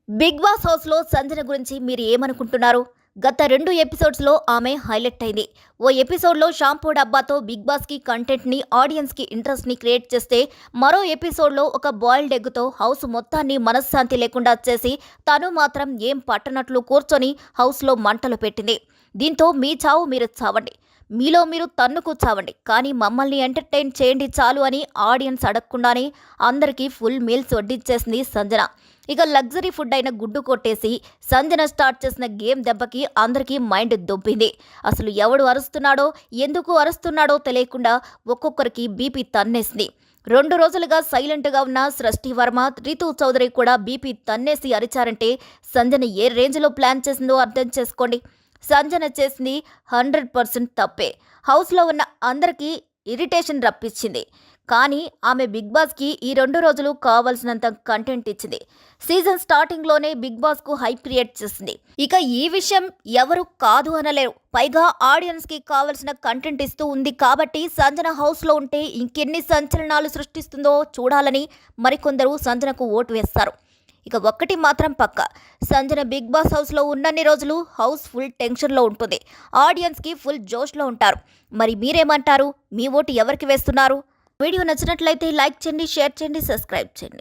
Big boss హౌస్లో సంజన గురించి మీరు ఏమనుకుంటున్నారు? గత 2 ఎపిసోడ్స్లో ఆమె హైలైట్ అయింది. ఓ ఎపిసోడ్లో షాంపూ డబ్బాతో బిగ్ బాస్కి కంటెంట్ని ఆడియన్స్కి ఇంట్రెస్ట్ని క్రియేట్ చేస్తే, మరో ఎపిసోడ్లో ఒక బాయిల్డ్ ఎగ్తో హౌస్ మొత్తాన్ని మనశ్శాంతి లేకుండా చేసి తను మాత్రం ఏం పట్టనట్లు కూర్చొని హౌస్లో మంటలు పెట్టింది. దీంతో మీ చావు మీరు చావండి, మీలో మీరు తన్నుకు చావండి, కానీ మమ్మల్ని ఎంటర్టైన్ చేయండి చాలు అని ఆడియన్స్ అడగకుండానే అందరికీ ఫుల్ మీల్స్ వడ్డించేసింది సంజన. ఇక లగ్జరీ ఫుడ్ అయిన గుడ్డు కొట్టేసి సంజన స్టార్ట్ చేసిన గేమ్ దెబ్బకి అందరికీ మైండ్ దొబ్బింది. అసలు ఎవడు అరుస్తున్నాడో, ఎందుకు అరుస్తున్నాడో తెలియకుండా ఒక్కొక్కరికి బీపీ తన్నేసింది. 2 రోజులుగా సైలెంట్గా ఉన్న సృష్టి వర్మ, రితు చౌదరి కూడా బీపీ తన్నేసి అరిచారంటే సంజన ఏ రేంజ్లో ప్లాన్ చేసిందో అర్థం చేసుకోండి. సంజన చేసింది 100% తప్పే. హౌస్లో ఉన్న అందరికీ ఇరిటేషన్ రప్పించింది. కానీ ఆమె బిగ్ బాస్కి ఈ 2 రోజులు కావాల్సినంత కంటెంట్ ఇచ్చింది. సీజన్ స్టార్టింగ్లోనే బిగ్ బాస్కు హైప్ క్రియేట్ చేసింది. ఇక ఈ విషయం ఎవరు కాదు అనలేరు. పైగా ఆడియన్స్కి కావాల్సిన కంటెంట్ ఇస్తూ ఉంది కాబట్టి సంజన హౌస్లో ఉంటే ఇంకెన్ని సంచలనాలు సృష్టిస్తుందో చూడాలని మరికొందరు సంజనకు ఓటు వేస్తారు. ఇక ఒక్కటి మాత్రం పక్క, సంజన బిగ్ బాస్ హౌస్లో ఉన్నన్ని రోజులు హౌస్ ఫుల్ టెన్షన్లో ఉంటుంది. ఆడియన్స్కి ఫుల్ జోష్లో ఉంటారు. మరి మీరేమంటారు? మీ ఓటు ఎవరికి వేస్తున్నారు? వీడియో నచ్చినట్లయితే లైక్ చేయండి, షేర్ చేయండి, సబ్స్క్రైబ్ చేయండి.